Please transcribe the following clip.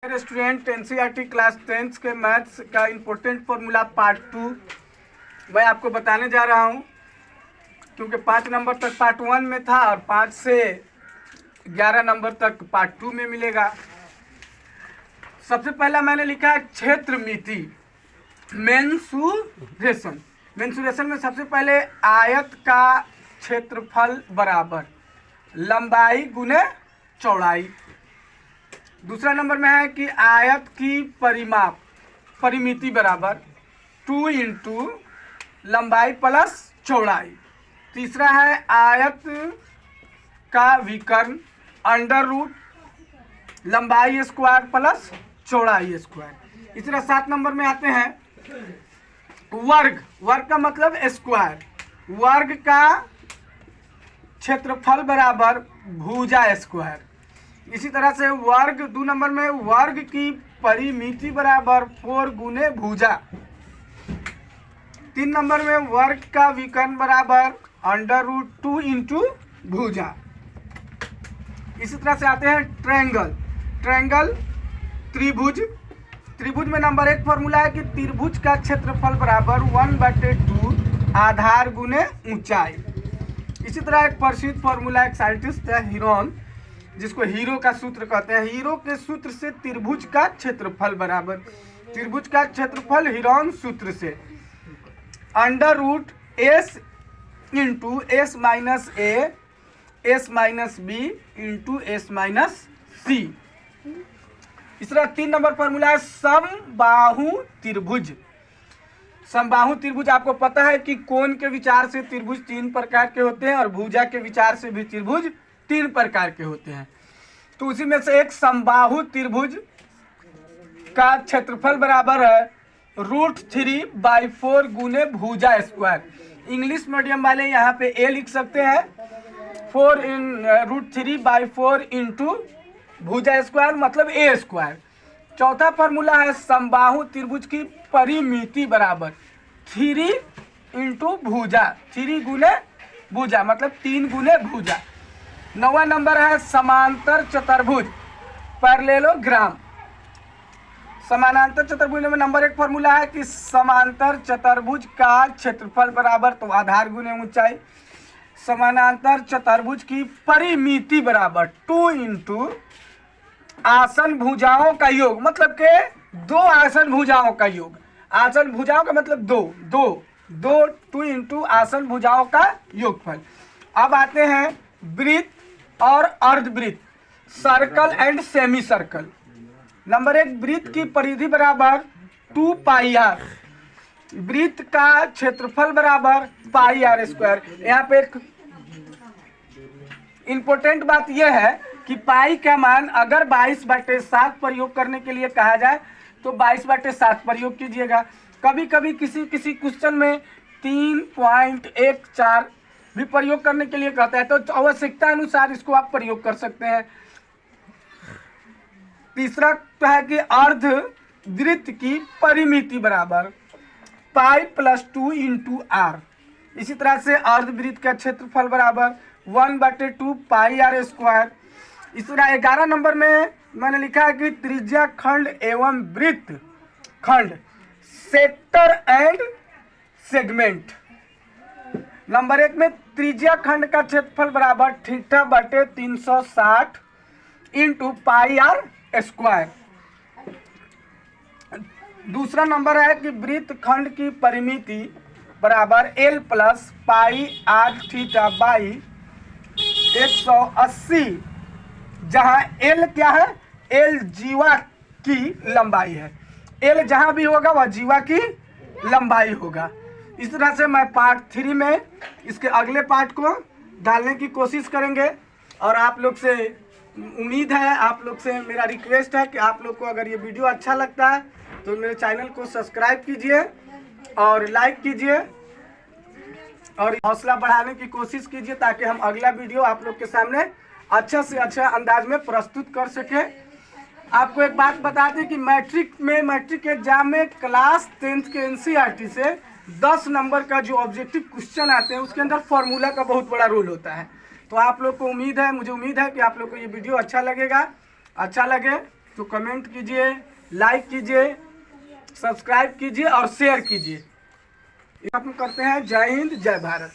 Student NCERT class 10th के maths का important formula part 2 मैं आपको बताने जा रहा हूं, क्योंकि 5 नंबर तक पार्ट 1 में था और 5 से 11 नंबर तक पार्ट 2 में मिलेगा। सबसे पहला मैंने लिखा है क्षेत्रमिति, मेंसुरेशन। मेंसुरेशन में सबसे पहले आयत का क्षेत्रफल बराबर लंबाई गुने चौड़ाई। दूसरा नंबर में है कि आयत की परिमिति बराबर 2 इंटू लंबाई प्लस चौड़ाई। तीसरा है आयत का विकर्ण अंडर रूट लंबाई स्क्वायर प्लस चौड़ाई स्क्वायर। इस तरह 7 नंबर में आते हैं वर्ग। वर्ग का मतलब स्क्वायर। वर्ग का क्षेत्रफल बराबर भुजा स्क्वायर। इसी तरह से वर्ग 2 नंबर में वर्ग की परिमिति बराबर 4 गुने भुजा। 3 नंबर में वर्ग का विकर्ण बराबर अंडर रूट 2 इंटू भुजा। इसी तरह से आते हैं ट्रायंगल। ट्रायंगल त्रिभुज। त्रिभुज में नंबर 1 फॉर्मूला है कि त्रिभुज का क्षेत्रफल बराबर 1/2 आधार गुने ऊंचाई। इसी तरह एक प्रसिद्ध फॉर्मूला एक साइंटिस्ट है हीरोन, जिसको हीरो का सूत्र कहते हैं। हीरो के सूत्र से त्रिभुज का क्षेत्रफल बराबर त्रिभुज का क्षेत्रफल हीरोन सूत्र से under root s into s minus a s minus b into s minus c. इस तरह 3 नंबर फॉर्मूला है समबाहु त्रिभुज। समबाहु त्रिभुज आपको पता है कि कोण के विचार से त्रिभुज 3 प्रकार के होते हैं और भुजा के विचार से भी त्रिभुज 3 प्रकार के होते हैं। तो उसी में से एक समबाहु त्रिभुज का क्षेत्रफल बराबर है √3/4 गुने भुजा स्क्वायर। इंग्लिश मीडियम वाले यहाँ पे ए लिख सकते हैं, 4 √3/4 इंटू भुजा स्क्वायर मतलब ए स्क्वायर। चौथा फॉर्मूला है समबाहु त्रिभुज की परिमिति बराबर 3 इंटू भुजा। 3 गुने भुजा मतलब 3 गुने भुजा। 9वां नंबर है समांतर चतुर्भुज पैरेललोग्राम। समानांतर चतुर्भुज में नंबर 1 फॉर्मूला है कि समांतर चतुर्भुज का क्षेत्रफल बराबर तो आधार गुने ऊंचाई। समानांतर चतुर्भुज की परिमिति बराबर 2 इंटू आसन भुजाओं का योग, मतलब के 2 आसन भुजाओं का योग। आसन भुजाओं का मतलब 2 इंटू आसन भुजाओं का योगफल। अब आते हैं वृत्त और अर्धवृत्त, circle and semi circle. Number 1 वृत्त की परिधि बराबर 2πr। वृत्त का क्षेत्रफल बराबर πr स्क्वायर। यहाँ पे एक इंपॉर्टेंट बात यह है कि पाई का मान अगर 22/7 प्रयोग करने के लिए कहा जाए तो 22/7 प्रयोग कीजिएगा। कभी कभी किसी क्वेश्चन में 3.14 भी प्रयोग करने के लिए कहता है, तो आवश्यकता अनुसार इसको आप प्रयोग कर सकते हैं। तीसरा है कि अर्धवृत्त की परिमिति बराबर पाई प्लस 2 इंटू आर। इसी तरह से अर्धवृत्त का क्षेत्रफल बराबर 1/2 पाई आर स्क्वायर। इस तरह 11 नंबर में मैंने लिखा है कि त्रिज्या खंड एवं वृत्त खंड सेक्टर एंड सेगमेंट। नंबर 1 में त्रिज्या खंड का क्षेत्रफल बराबर θ/360 इंटू पाई आर स्क्वायर। दूसरा नंबर है कि वृत्त खंड की परिमिति बराबर L plus pi r theta by 180, जहां L क्या है? L जीवा की लंबाई है। L जहां भी होगा वह जीवा की लंबाई होगा। इस तरह से मैं पार्ट 3 में इसके अगले पार्ट को डालने की कोशिश करेंगे। और आप लोग से उम्मीद है, आप लोग से मेरा रिक्वेस्ट है कि आप लोग को अगर ये वीडियो अच्छा लगता है तो मेरे चैनल को सब्सक्राइब कीजिए और लाइक कीजिए और हौसला बढ़ाने की कोशिश कीजिए, ताकि हम अगला वीडियो आप लोग के सामने अच्छा से अच्छा अंदाज में प्रस्तुत कर सके। आपको एक बात बता दें कि मैट्रिक एग्जाम में क्लास 10th के एनसीईआरटी से 10 नंबर का जो ऑब्जेक्टिव क्वेश्चन आते हैं उसके अंदर फॉर्मूला का बहुत बड़ा रोल होता है। तो आप लोग को मुझे उम्मीद है कि आप लोग को ये वीडियो अच्छा लगेगा। अच्छा लगे तो कमेंट कीजिए, लाइक कीजिए, सब्सक्राइब कीजिए और शेयर कीजिए। हम करते हैं। जय हिंद, जय भारत।